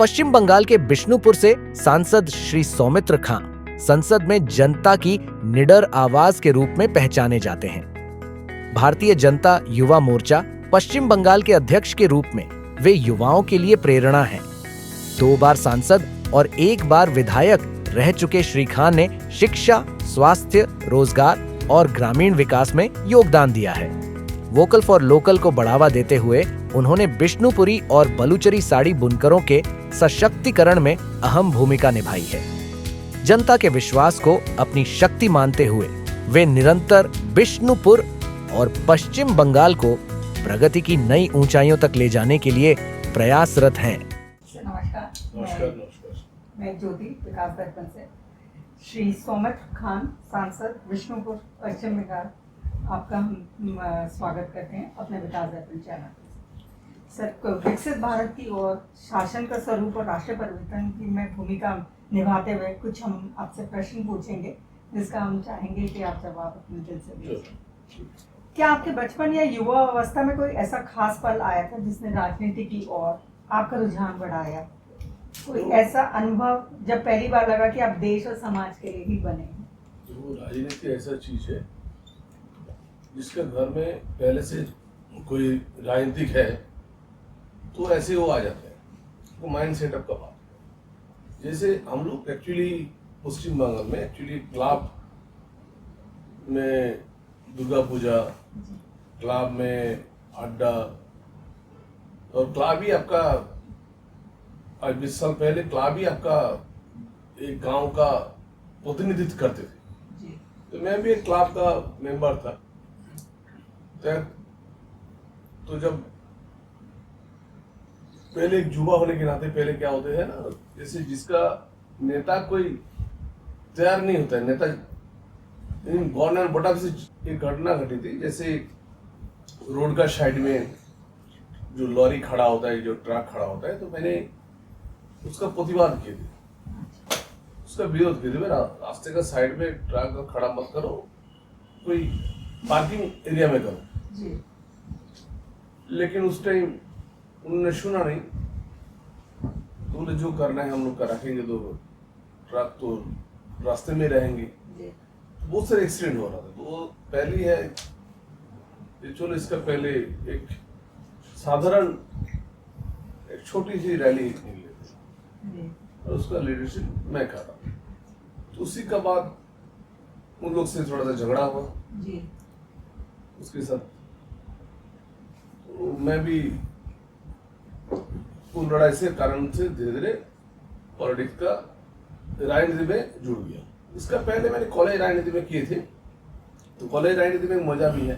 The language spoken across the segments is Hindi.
पश्चिम बंगाल के बिष्णुपुर से सांसद श्री सौमित्र खां संसद में जनता की निडर आवाज के रूप में पहचाने जाते हैं। भारतीय जनता युवा मोर्चा पश्चिम बंगाल के अध्यक्ष के रूप में वे युवाओं के लिए प्रेरणा हैं। 2 बार सांसद और 1 बार विधायक रह चुके श्री खान ने शिक्षा, स्वास्थ्य, रोजगार और ग्रामीण विकास में योगदान दिया है। वोकल फॉर लोकल को बढ़ावा देते हुए उन्होंने बिष्णुपुरी और बलूचरी साड़ी बुनकरों के सशक्तिकरण में अहम भूमिका निभाई है। जनता के विश्वास को अपनी शक्ति मानते हुए वे निरंतर बिष्णुपुर और पश्चिम बंगाल को प्रगति की नई ऊंचाइयों तक ले जाने के लिए प्रयासरत हैं। नमस्कार। मैं ज्योति विकास दर्पण से। श्री सौमित्र खान सांसद विष्णुपुर पश्चिम बंगाल, आपका हम स्वागत करते हैं अपने विकास दर्पण चैनल। सर, विकसित भारत की ओर शासन का स्वरूप और राष्ट्रीय परिवर्तन की में भूमिका निभाते हुए कुछ हम आपसे प्रश्न पूछेंगे, जिसका हम चाहेंगे कि आप जवाब अपने दिल से दें। क्या आपके बचपन या युवा अवस्था में कोई ऐसा खास पल आया था जिसने राजनीति की ओर आपका रुझान बढ़ाया? कोई ऐसा अनुभव जब पहली बार लगा कि आप देश और समाज के लिए ही बने? तो राजनीति ऐसा चीज है जिसका घर में पहले से कोई राजनीतिक है तो ऐसे वो आ जाते हैं, वो माइंड सेटअप का बात है। जैसे हम लोग एक्चुअली पश्चिम बंगाल में एक्चुअली क्लब में दुर्गा पूजा, क्लब में अड्डा, और क्लब ही आपका आज 20 साल पहले क्लब ही आपका एक गांव का प्रतिनिधित्व करते थे। तो मैं भी एक क्लब का मेंबर था। तो जब पहले एक युवा होने के नाते पहले क्या होते हैं ना, जैसे जिसका नेता कोई तैयार नहीं होता है, नेता गवर्नर बटा से एक घटना घटी थी। जैसे रोड का साइड में जो लॉरी खड़ा होता है, जो ट्रक खड़ा होता है, तो मैंने उसका प्रतिवाद किए थे, उसका विरोध किए थे। रास्ते का साइड में ट्रक खड़ा मत करो, कोई पार्किंग एरिया में करो जी। लेकिन उस टाइम उन्होंने सुना नहीं, तो बोले जो करना है हम लोग का रखेंगे, तो ट्रक तो रास्ते में रहेंगे। बहुत सारे एक्सीडेंट हो रहा था। तो वो पहली है, चलो इसका पहले एक साधारण एक छोटी सी रैली निकली थी और उसका लीडरशिप मैं कर रहा था। तो उसी का बाद उन लोग से थोड़ा सा झगड़ा हुआ जी। उसके साथ तो मैं भी उन लड़ाई से कारण से धीरे धीरे पॉलिटिक्स का राजनीति में जुड़ गया। इसका पहले मैंने कॉलेज राजनीति में किए थे, तो कॉलेज राजनीति में मजा भी है।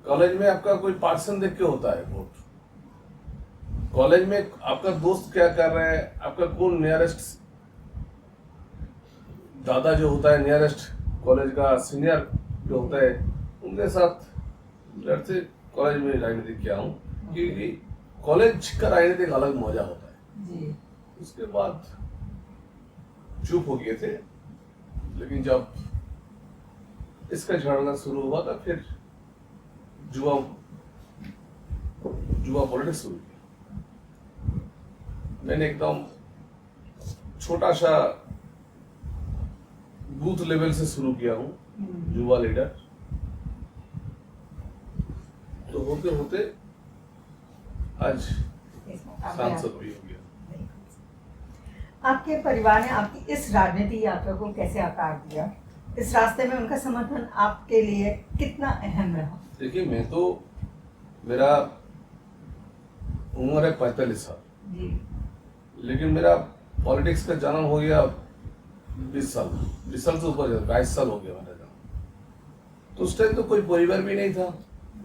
कॉलेज में आपका कोई पार्टीशन देख के होता है वोट। कॉलेज में आपका दोस्त क्या कर रहा है, आपका कौन नियरेस्ट दादा जो होता है, नियरेस्ट कॉलेज का सीनियर जो होता है, उनके साथ लड़ते कॉलेज में राजनीति किया हूँ, क्योंकि कॉलेज का राजनीति एक अलग मजा होता है। उसके बाद चुप हो गए थे, लेकिन जब इसका झड़ना शुरू हुआ था फिर जुआ पॉलिटिक्स शुरू किया। मैंने एकदम छोटा सा बूथ लेवल से शुरू किया हूँ, युवा लीडर। तो होते होते आज सांसद भी हो गया। आपके परिवार ने आपकी इस राजनीतिक यात्रा को कैसे आकार दिया? इस रास्ते में उनका समर्थन आपके लिए कितना अहम रहा? देखिए, मैं तो मेरा उम्र है 45 साल जी, लेकिन मेरा पॉलिटिक्स का जन्म हो गया 20 साल से ऊपर, 22 साल हो गया मेरा जन्म। तो उस टाइम तो कोई परिवार भी नहीं था।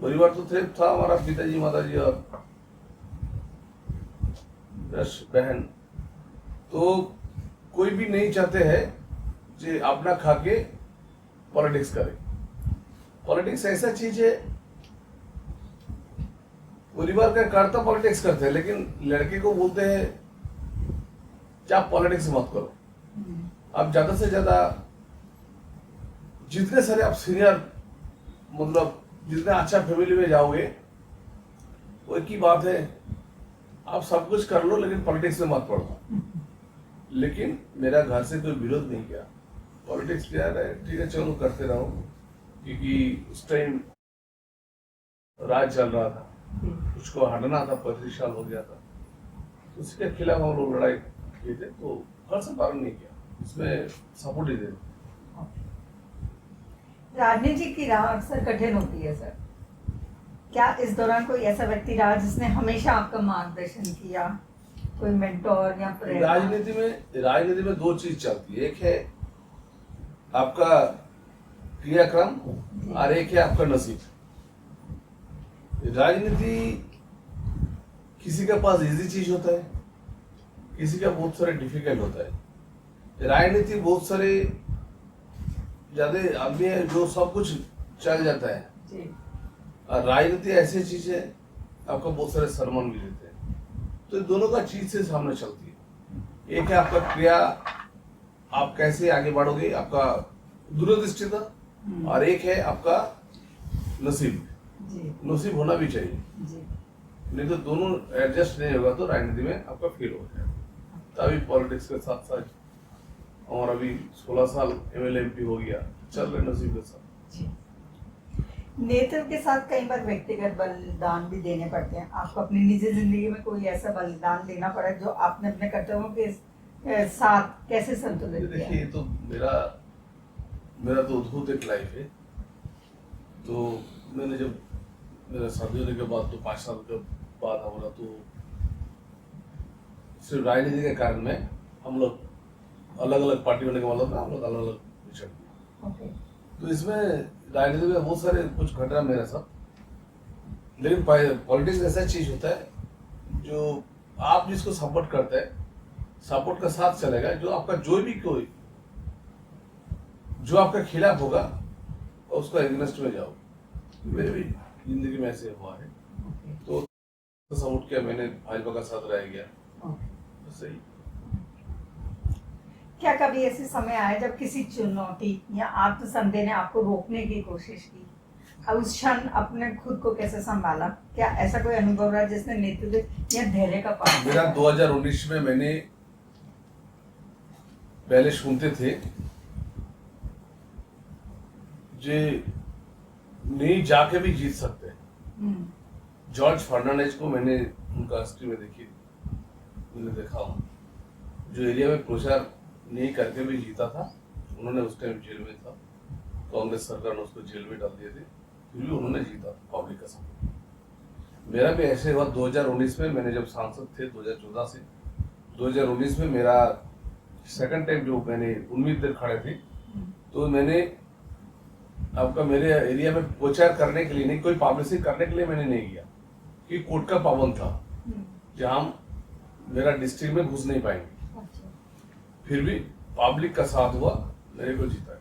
परिवार तो था हमारा पिताजी, माताजी और 10 बहन। तो कोई भी नहीं चाहते हैं कि अपना खा के पॉलिटिक्स करे। पॉलिटिक्स ऐसा चीज है, परिवार का करता पॉलिटिक्स करते हैं, लेकिन लड़के को बोलते हैं कि आप पॉलिटिक्स मत करो। आप ज्यादा से ज्यादा जितने सारे आप सीनियर, मतलब जितने अच्छा फैमिली में जाओगे, वो एक ही बात है आप सब कुछ कर लो लेकिन पॉलिटिक्स में मत पड़ो। लेकिन मेरा घर से कोई विरोध नहीं किया, पॉलिटिक्स किया है, ठीक है चलो करते रहो, क्योंकि उस टाइम राज चल रहा था, उसको हटना था, 35 साल हो गया था, तो उसके खिलाफ हम लोग लड़ाई किए थे, तो घर से पालन नहीं किया, इसमें सपोर्ट ही दे। राजनीति की राह अक्सर कठिन होती है सर, क्या इस दौरान कोई ऐसा व्यक्ति रहा जिसने हमेशा आपका मार्गदर्शन किया, कोई मेंटोर या प्रेरणा? राजनीति में दो चीज चलती है, एक है आपका क्रियाक्रम और एक है आपका नसीब। राजनीति किसी के पास इजी चीज होता है, किसी का बहुत सारे डिफिकल्ट होता है। राजनीति बहुत सारे ज्यादा आदमी है जो सब कुछ चल जाता है जी। और राजनीति ऐसी चीज है आपका बहुत सारे सम्मान भी देते हैं, तो दोनों का चीज से सामने चलती है। एक है आपका क्रिया, आप कैसे आगे बढ़ोगे, आपका दूरदृष्टिता, और एक है आपका नसीब। जी नसीब होना भी चाहिए, जी। नहीं तो दोनों एडजस्ट नहीं होगा तो राजनीति में आपका फेल हो जाएगा। तभी पॉलिटिक्स के साथ साथ और अभी 16 साल एमएलए एमपी हो गया, चल रहे नसीब के साथ। जी। नेतृत्व के साथ कई बार व्यक्तिगत बलिदान भी देने पड़ते हैं, आपको अपनी निजी जिंदगी में कोई ऐसा बलिदान देना पड़ा जो आपने अपने कर्तव्यों के साथ कैसे संतुलित किया? देखिए, तो मेरा तो अद्भुत एक लाइफ है। तो मैंने जब मेरा शादी होने के बाद, तो 5 साल के बाद हमारा तो सिर्फ राजनीति के कारण में हम लोग अलग अलग पार्टी होने के मतलब हम लोग अलग अलग विचर गए। ओके। तो इसमें राजनीति में बहुत सारे कुछ घट रहा मेरे साथ, लेकिन पॉलिटिक्स ऐसा चीज होता है जो आप जिसको सपोर्ट करते हैं, सपोर्ट का साथ चलेगा, जो आपका जो भी कोई जो आपका खिलाफ होगा और उसका एग्नेस्ट में जाओ। मेरे भी जिंदगी में ऐसे हुआ है, तो सपोर्ट किया मैंने, भाजपा का साथ रह गया, सही। क्या कभी ऐसे समय आया जब किसी चुनौती या आत्मसंदेह ने आपको रोकने की कोशिश की, और उस क्षण अपने खुद को कैसे संभाला? क्या ऐसा कोई अनुभव रहा जिसने नेतृत्व या धैर्य का पालन? मेरा 2019 में मैंने पहले सुनते थे जे नहीं जाके भी जीत सकते हैं। जॉर्ज फर्नांडिस को मैंने उनका हिस्ट्री में मैंने देखा हूँ, जो एरिया में प्रचार नहीं करके भी जीता था। उन्होंने उस टाइम जेल में था, कांग्रेस सरकार ने उसको जेल में डाल दिए थे, फिर भी उन्होंने जीता पब्लिक का सपोर्ट। मेरा भी ऐसे हुआ 2019 में, मैंने जब सांसद थे 2014 से 2019 में, मेरा सेकंड टाइम जो मैंने उम्मीद देर खड़े थे, तो मैंने आपका मेरे एरिया में प्रचार करने के लिए नहीं, कोई पब्लिसिटी करने के लिए मैंने नहीं किया, कि कोर्ट का पाबंद था जहाँ मेरा डिस्ट्रिक्ट में घुस नहीं पाएंगे। फिर भी पब्लिक का साथ हुआ, मेरे को जीता है।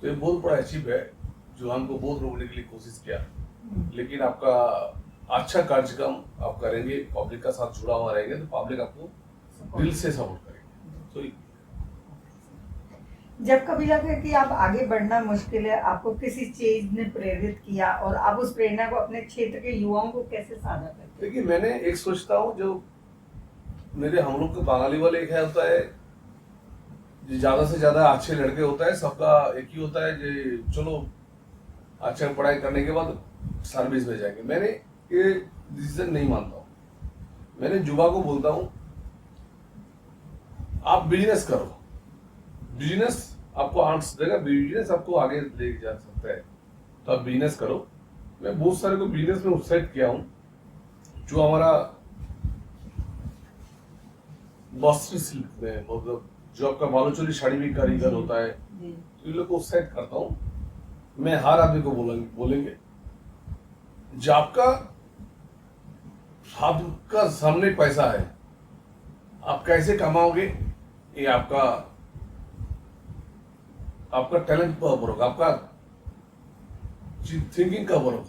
तो ये बहुत बड़ा अचीव है, जो हमको बहुत रोकने के लिए कोशिश किया, लेकिन आपका अच्छा कार्यक्रम आप करेंगे, पब्लिक का साथ जुड़ा हुआ रहेंगे, तो पब्लिक आपको दिल से सपोर्ट करेंगे। तो जब कभी लगे कि आप आगे बढ़ना मुश्किल है, आपको किसी चीज ने प्रेरित किया और आप उस प्रेरणा को अपने क्षेत्र के युवाओं को कैसे साझा करते हैं? देखिए, मैंने एक सोचता हूँ, जो मेरे हम लोग के बंगाली वाले एक है होता है, ज्यादा से ज्यादा अच्छे लड़के होता है, सबका एक ही होता है कि चलो अच्छा पढ़ाई करने के बाद सर्विस में जाएंगे। मैंने ये डिसीजन नहीं मानता हूँ। मैंने युवा को बोलता हूँ, आप बिजनेस करो, बिजनेस आपको आंट्स देगा, बिजनेस आपको आगे ले जा सकता है, तो आप बिजनेस करो। मैं बहुत सारे को बिजनेस में उत्साहित किया हूँ, जो हमारा वस्त्र शिल्प में, मतलब जो आपका बालूचोरी साड़ी भी कारीगर होता है, तो इन लोग को उत्साहित करता हूँ। मैं हर आदमी को बोलेंगे जो आपका हाथ का सामने पैसा है, आप कैसे कमाओगे, ये आपका टैलेंट पर ऊपर होगा, आपका थिंकिंग का ऊपर होगा।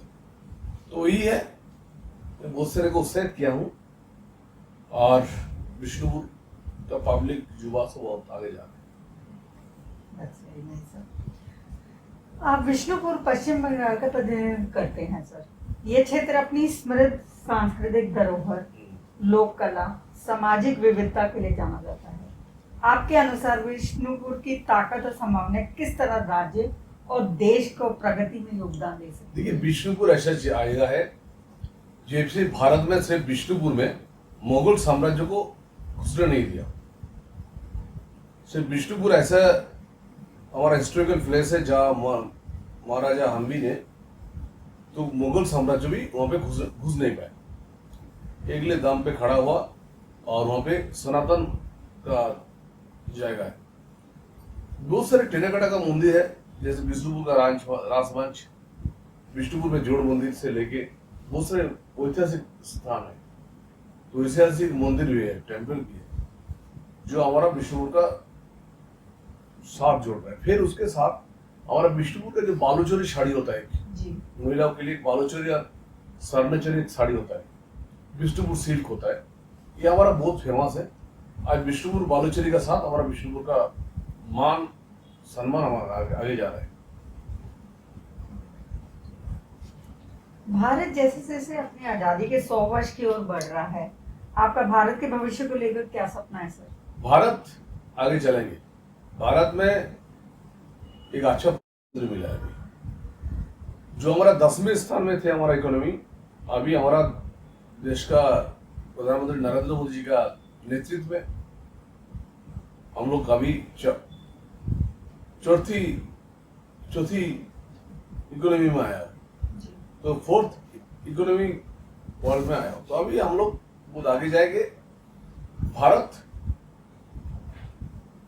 तो यही है, मैं बहुत सारे को उत्साहित किया हूँ, और विष्णुपुर का पब्लिक युवा से बहुत आगे जा रहे हैं। आप विष्णुपुर पश्चिम बंगाल का प्रतिनिधित्व करते हैं सर। ये क्षेत्र अपनी समृद्ध सांस्कृतिक धरोहर लोक कला, सामाजिक विविधता के लिए जाना जाता है। आपके अनुसार विष्णुपुर की ताकत और संभावना किस तरह राज्य और देश को प्रगति में योगदान दे सकती है? देखिए, विष्णुपुर ऐसा आएगा है जैसे भारत में सिर्फ विष्णुपुर में मुगल साम्राज्य को घुसने नहीं दिया। सिर्फ विष्णुपुर ऐसा हमारा हिस्टोरिकल प्लेस है जहाँ महाराजा हम्बी ने तो मुगल साम्राज्य भी वहां पे घुस नहीं पाए। अगले दाम पे खड़ा हुआ और वहां पे सनातन का जाएगा है। बहुत सारे टेराकोटा का मंदिर है, जैसे विष्णुपुर का राजवंश, विष्णुपुर में जोड़ मंदिर से लेके बहुत सारे ऐतिहासिक स्थान है। तो ऐतिहासिक मंदिर भी है, टेम्पल भी है, जो हमारा विष्णुपुर का साथ जोड़ रहा है। फिर उसके साथ हमारा विष्णुपुर का जो बालूचोरी साड़ी होता है महिलाओं के लिए, बालूचोरी और स्वर्णचोरी एक साड़ी होता है, विष्णुपुर सिल्क होता है, ये हमारा बहुत फेमस है। आज विष्णुपुर बालूचोरी का साथ हमारा विष्णुपुर का मान सम्मान हमारा आगे जा रहा है। भारत जैसे जैसे अपनी आजादी के 100 वर्ष की ओर बढ़ रहा है, आपका भारत के भविष्य को लेकर क्या सपना है सर? भारत आगे चलेंगे। भारत में एक अच्छा प्रधानमंत्री मिला है अभी, जो हमारा 10वें स्थान में थे हमारा इकोनॉमी, अभी हमारा देश का प्रधानमंत्री नरेंद्र मोदी जी का नेतृत्व में हम लोग अभी चौथी इकोनॉमी में आया, तो 4th इकोनॉमी वर्ल्ड में आया। तो अभी हम लोग बहुत आगे जाएंगे। भारत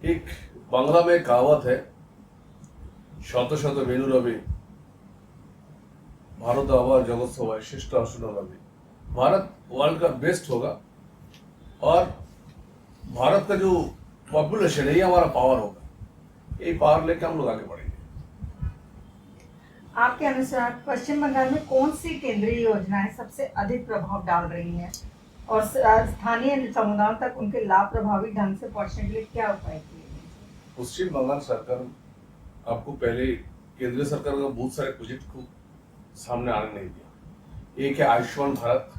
एक बांग्ला में कहावत है, शत शत वेणु रवि भारत आवार जगत सवाई श्रेष्ठ अर्जुन रवि। भारत वर्ल्ड का बेस्ट होगा और भारत का जो पॉपुलेशन है ये हमारा पावर होगा, ये पावर लेकर हम लोग आगे बढ़ेंगे। आपके अनुसार पश्चिम बंगाल में कौन सी केंद्रीय योजनाएं सबसे अधिक प्रभाव डाल रही हैं और स्थानीय समुदायों तक उनके लाभ प्रभावी ढंग से पहुंचने के लिए क्या उपाय किए गए? पश्चिम बंगाल सरकार आपको पहले केंद्र सरकार का बहुत सारे प्रोजेक्ट को सामने आने नहीं दिया। एक है आयुष्मान भारत,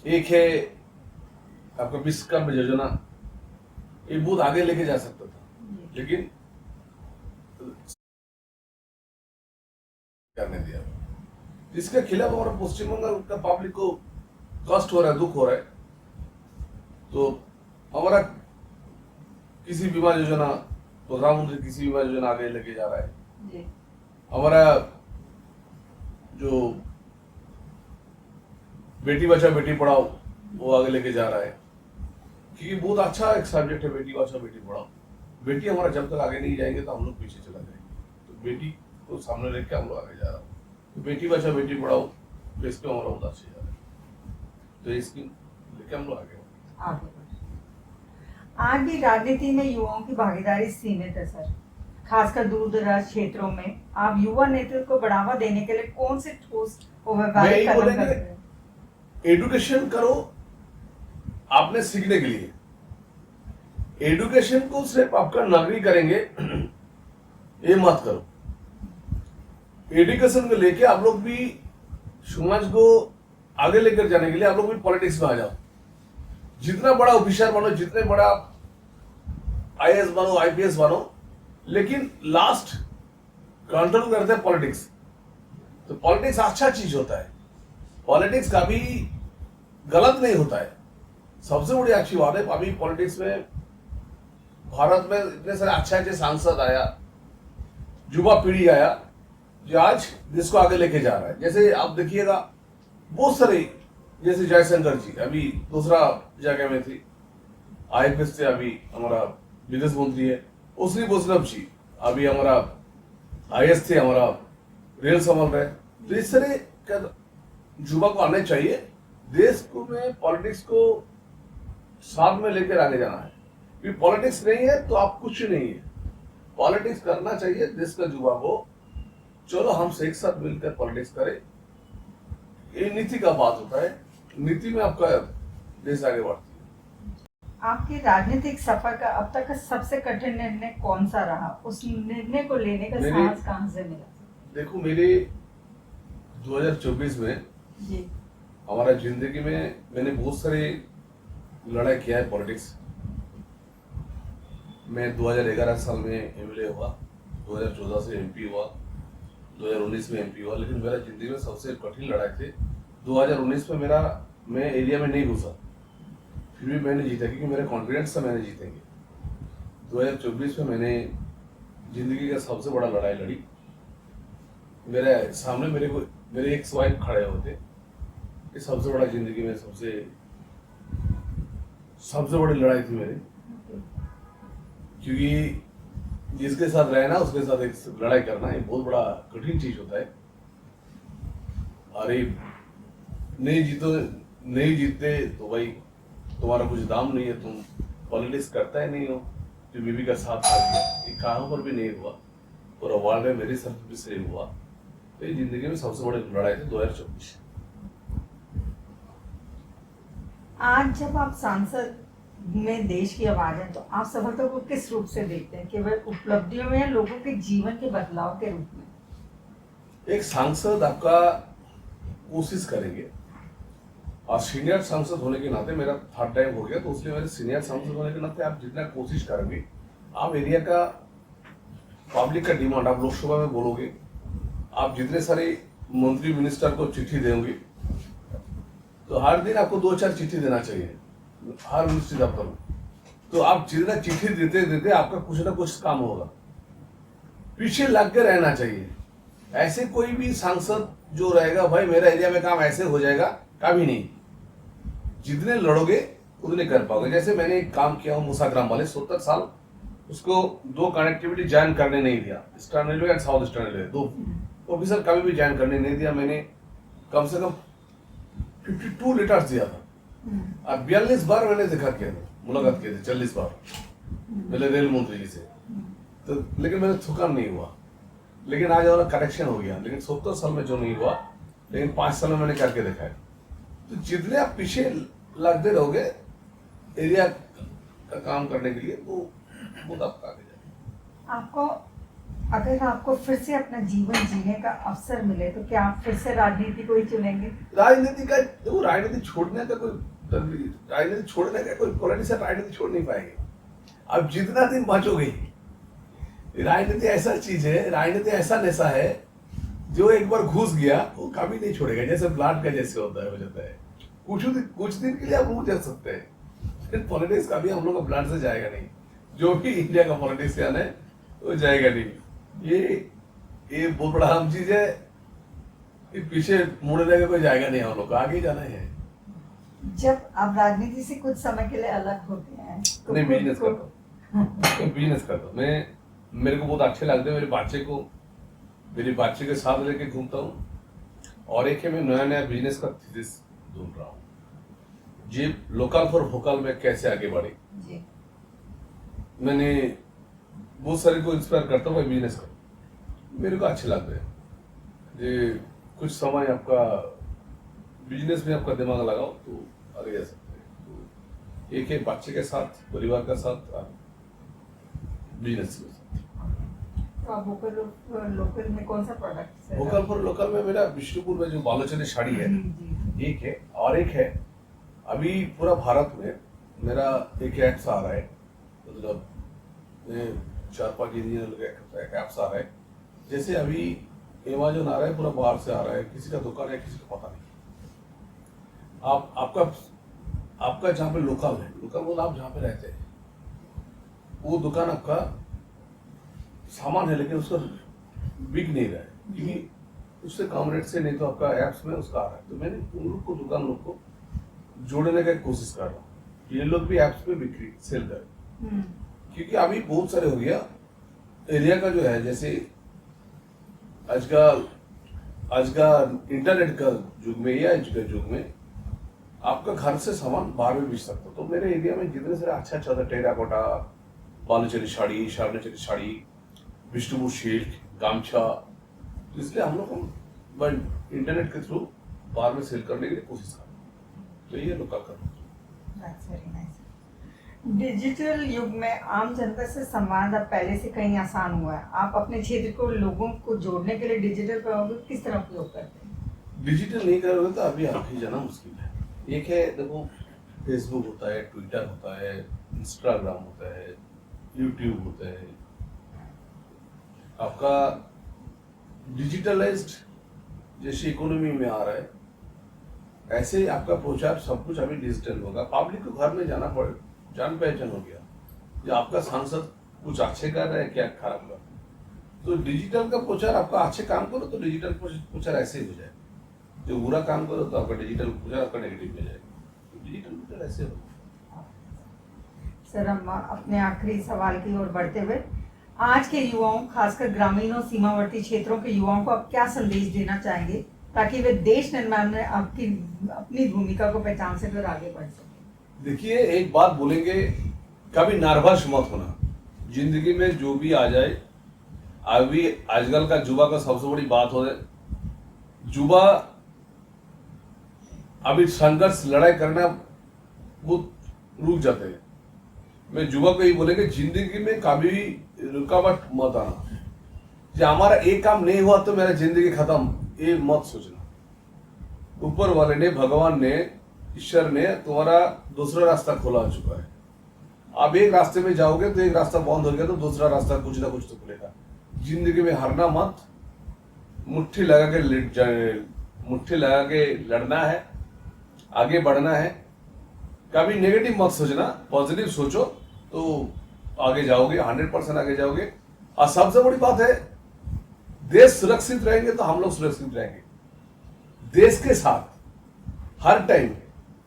एक है आपका विश्वकर्मा योजना, ये बहुत आगे लेके जा सकता था, लेकिन करने दिया। इसके खिलाफ हमारा पश्चिम बंगाल का पब्लिक को कष्ट हो रहा है, दुख हो रहा है। तो हमारा किसी बीमा योजना, प्रधानमंत्री किसी बीमा योजना आगे लेके जा रहा है। हमारा जो बेटी बचाओ बेटी पढ़ाओ वो आगे लेके जा रहा है, क्योंकि बहुत अच्छा एक सब्जेक्ट है बेटी बचाओ बेटी पढ़ाओ। बेटी हमारा जब तक आगे नहीं जाएंगे तो हम लोग पीछे चला जाएंगे। तो बेटी को सामने लेके हम लोग आगे जा रहा हूँ। तो बेटी बचाओ बेटी पढ़ाओ तो इसमें हमारा बहुत अच्छे जा रहा है, तो इसकी लेके हम लोग आगे आज भी राजनीति में युवाओं की भागीदारी सीमित है सर, खासकर दूर दराज क्षेत्रों में। आप युवा नेतृत्व को बढ़ावा देने के लिए कौन से ठोस और व्यावहारिक कदम करते हैं? एजुकेशन करो आपने सीखने के लिए। एजुकेशन को सिर्फ आपका नागरिक करेंगे ये मत करो। एजुकेशन को लेके आप लोग भी समाज को आगे लेकर जाने के लिए आप लोग भी पॉलिटिक्स में आ जाओ। जितना बड़ा ऑफिसर बनो, जितने बड़ा आईएएस बनो, आईपीएस बनो, लेकिन लास्ट कंट्रोल करते हैं पॉलिटिक्स। तो पॉलिटिक्स अच्छा चीज होता है, पॉलिटिक्स कभी गलत नहीं होता है। सबसे बड़ी अच्छी बात है अभी पॉलिटिक्स में भारत में इतने सारे अच्छे सांसद आया, युवा पीढ़ी आया जो आज देश को आगे लेके जा रहा है। जैसे आप देखिएगा बहुत सारे, जैसे जयशंकर जी अभी दूसरा जगह में थी, आईपीएस से अभी हमारा विदेश मंत्री है। उसरी वैष्णव जी अभी हमारा आईएएस थे, हमारा रेल संभाल रहे। तो इस तरह युवा को आने चाहिए। देश को में पॉलिटिक्स को साथ में लेकर आगे जाना है, क्योंकि पॉलिटिक्स नहीं है तो आप कुछ नहीं है। पॉलिटिक्स करना चाहिए देश का युवा को, चलो हम एक साथ मिलकर पॉलिटिक्स करें। ये नीति का बात होता है, नीति में आपका देश आगे बढ़ती है। आपके राजनीतिक सफर का अब तक का सबसे कठिन निर्णय कौन सा रहा? उस निर्णय को लेने का साहस कहां से मिला? देखो, मेरे 2024 में जी हमारा जिंदगी में मैंने बहुत सारी लड़ाई किया है पॉलिटिक्स। मैं 2011 साल में एमएलए हुआ, 2014 से एमपी हुआ, 2019 में एमपी हुआ। लेकिन मेरा जिंदगी में सबसे कठिन लड़ाई थी 2019 में। मैं एरिया में नहीं घुसा, फिर भी मैंने जीता क्योंकि मेरा कॉन्फिडेंस था मैंने जीतेंगे। 2024 में मैंने जिंदगी का सबसे बड़ा लड़ाई लड़ी। मेरे सामने मेरे एक्स वाइफ खड़े होते, ये सबसे बड़ा जिंदगी में सबसे बड़ी लड़ाई थी मेरी, क्योंकि जिसके साथ रहना उसके साथ एक लड़ाई करना ये बहुत बड़ा कठिन चीज होता है। अरे नहीं जीतते तो भाई तुम्हारा कुछ दाम नहीं है, तुम पॉलिटिक्स करता ही नहीं हो। जो बीबी का साथ आ गया, ये कहाँ पर भी नहीं हुआ, पूरा वर्ल्ड में मेरी साथ भी सेम हुआ। तो ये जिंदगी में सबसे बड़ी लड़ाई थी 2024। आज जब आप सांसद में देश की आवाज है, तो आप सफलता को किस रूप से देखते हैं? केवल उपलब्धियों में या लोगों के जीवन के बदलाव के रूप में? एक सांसद आपका कोशिश करेंगे, और सीनियर सांसद होने के नाते मेरा 3rd टाइम हो गया, तो इसलिए मेरे सीनियर सांसद होने के नाते आप जितना कोशिश करेंगे, आप एरिया का पब्लिक का डिमांड आप लोकसभा में बोलोगे, आप जितने सारे मंत्री मिनिस्टर को चिट्ठी देंगे, तो हर दिन आपको 2-4 चिट्ठी देना चाहिए हर मिनिस्ट्री दफ्तर में। तो आप जितना चिट्ठी देते आपका कुछ ना कुछ काम होगा। पीछे लग के रहना चाहिए। ऐसे कोई भी सांसद जो रहेगा भाई मेरा एरिया में काम ऐसे हो जाएगा, कभी नहीं। जितने लड़ोगे उतने कर पाओगे। जैसे मैंने एक काम किया हूँ मूसाग्राम वाले 70 साल, उसको 2 कनेक्टिविटी ज्वाइन करने नहीं दिया, eastern railway and south eastern railway, 2 officer कभी भी ज्वाइन करने नहीं दिया। मैंने कम से कम 52 लेटर्स दिया था, और 42 बार मैंने देखा किया था, मुलाकात किए थे 40 बार पहले रेल मंत्री जी से। तो लेकिन मैंने थुका नहीं हुआ। लेकिन आज हमारा कनेक्शन हो गया, लेकिन 70 साल में जो नहीं हुआ, लेकिन 5 साल में मैंने करके देखा है। तो जितने आप पीछे लगते रहोगे एरिया का काम करने के लिए, तो बहुत आपका आगे जाए। अगर आपको फिर से अपना जीवन जीने का अवसर मिले, तो क्या आप फिर से राजनीति को ही चुनेंगे? राजनीति छोड़ने का कोई पॉलिटिशियन राजनीति छोड़ नहीं पाएंगे। अब जितना दिन बचोगे, राजनीति ऐसा चीज है, राजनीति ऐसा नशा है जो एक बार घुस गया वो कभी नहीं छोड़ेगा। जैसे ब्लड का जैसे होता है, हो जाता है। कुछ दिन के लिए आप रुक जा सकते हैं, लेकिन पॉलिटिक्स कभी हम लोग का ब्लड से जाएगा नहीं। जो भी इंडिया का पॉलिटिशियन है वो जाएगा नहीं। ये बहुत बड़ा अहम चीज है। पीछे मुड़ने का कोई जाएगा नहीं, हम लोग को आगे जाना है। जब आप राजनीति से कुछ समय के लिए अलग होते हैं तो नहीं, बिजनेस करता हूँ मैं। मेरे को बहुत अच्छे लगते हैं। मेरे बच्चे के साथ लेके घूमता हूँ, और एक है मैं नया बिजनेस का थीसिस ढूंढ रहा हूँ। जी, लोकल फॉर वोकल में कैसे आगे बढ़े। मैंने बहुत सारे को इंस्पायर करता हूँ बिजनेस का, मेरे को अच्छे लगते हैं। ये कुछ समय आपका बिजनेस में आपका दिमाग लगाओ तो आगे जा सकते हैं। तो एक है बच्चे के साथ, परिवार के साथ बिजनेस के साथ। तो आप लोकल में कौन सा प्रोडक्ट है? वोकल फॉर लोकल में मेरा विष्णुपुर में जो बालोचनी साड़ी है एक है, और एक है अभी पूरा भारत में मेरा एक एप्स आ रहा है। मतलब 4-5 इंजीनियर एप्स आ रहा है। जैसे अभी अमेज़न आ रहा है, पूरा बाहर से आ रहा है, किसी का दुकान है, किसी को पता नहीं। आपका जहाँ पे लोकल है, लोकल बोल आप जहाँ पे रहते हैं, वो दुकान आपका सामान है लेकिन उसका बिक नहीं रहा है, क्योंकि उससे कम रेट से नहीं तो आपका ऐप्स में उसका आ रहा है। तो मैंने उन लोग को, दुकान लोग को जोड़ने का कोशिश कर रहा हूँ, ये लोग भी ऐप्स पे बिक्री सेल करें। क्योंकि अभी बहुत सारे हो गया एरिया का जो है, जैसे आज का इंटरनेट का युग में या आज के युग में आपका घर से सामान बाहर में बेच सकता। तो मेरे एरिया में जितने सारे अच्छा टेराकोटा, बालूचरी साड़ी, शारनेचरी साड़ी, विष्णुपुर सिल्क, गामछा, इसलिए हम लोग इंटरनेट के थ्रू बाहर में सेल करने के लिए कोशिश कर रहे हैं। तो ये लोग कर रहे हैं। डिजिटल युग में आम जनता से संवाद अब पहले से कहीं आसान हुआ है। आप अपने क्षेत्र को लोगों को जोड़ने के लिए डिजिटल प्रयोग किस तरह उपयोग करते हैं? डिजिटल नहीं करोगे तो अभी आगे जाना मुश्किल है। एक है देखो, फेसबुक होता है, ट्विटर होता है, इंस्टाग्राम होता है, यूट्यूब होता है, आपका डिजिटलाइज्ड जैसे इकोनॉमी में आ रहा है, ऐसे ही आपका प्रचार सब कुछ अभी डिजिटल होगा। पब्लिक को घर में जाना पड़े, जान पहचान हो गया कि आपका सांसद कुछ अच्छे कर रहा है क्या खराब कर रहा है। तो डिजिटल का प्रचार, आपका अच्छे काम करो तो डिजिटल प्रचार ऐसे ही हो जाए, जो बुरा काम करो तो आपका डिजिटल प्रचार आपका नेगेटिव में जाएगा। डिजिटल प्रचार ऐसे हो। सर, हम अपने आखिरी सवाल की ओर बढ़ते हुए, आज के युवाओं, खासकर ग्रामीण और सीमावर्ती क्षेत्रों के युवाओं को आप क्या संदेश देना चाहेंगे ताकि वे देश निर्माण में आपकी अपनी भूमिका को पहचान सके और आगे बढ़ सके? देखिए, एक बात बोलेंगे, कभी नर्वस मत होना। जिंदगी में जो भी आ जाए, अभी आजकल का युवा का सबसे बड़ी बात हो है, युवा अभी संघर्ष लड़ाई करना वो रुक जाते हैं। मैं युवा को ही बोलेंगे, जिंदगी में कभी रुकावट मत आना। जो हमारा एक काम नहीं हुआ तो मेरा जिंदगी खत्म, ये मत सोचना। ऊपर वाले ने, भगवान ने, ईश्वर ने तुम्हारा दूसरा रास्ता खोला चुका है। आप एक रास्ते में जाओगे तो एक रास्ता बंद हो गया तो दूसरा रास्ता कुछ ना कुछ तो खुलेगा। जिंदगी में हारना मत, मुट्ठी लगा के लड़ना है, आगे बढ़ना है। कभी नेगेटिव मत सोचना, पॉजिटिव सोचो तो आगे जाओगे, 100% आगे जाओगे। और सबसे बड़ी बात है, देश सुरक्षित रहेंगे तो हम लोग सुरक्षित रहेंगे। देश के साथ हर टाइम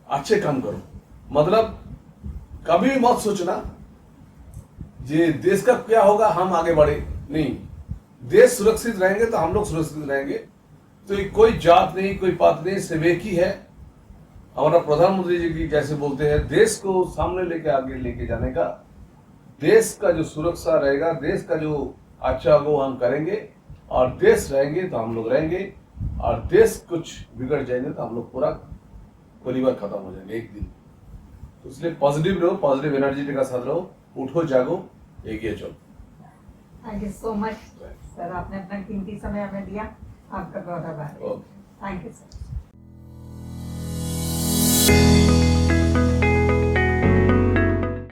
अच्छे काम करो। मतलब कभी भी मत सोचना ये देश का क्या होगा, हम आगे बढ़े नहीं। देश सुरक्षित रहेंगे तो हम लोग सुरक्षित रहेंगे। तो ये कोई जात नहीं, कोई पात नहीं, सब एक ही है। हमारा प्रधानमंत्री जी की जैसे बोलते हैं, देश को सामने लेके आगे लेके जाने का, देश का जो सुरक्षा रहेगा, देश का जो अच्छा होगा वो हम करेंगे। और देश रहेंगे तो हम लोग रहेंगे, और देश कुछ बिगड़ जाएंगे तो हम लोग पूरा परिवार खत्म हो जाएंगे एक दिन। तो इसलिए पॉजिटिव रहो, पॉजिटिव एनर्जी के साथ रहो, उठो जागो, आगे चलो। Thank you so much sir, आपने अपना कीमती समय हमें दिया। आपका बहुत आभार। Thank you sir.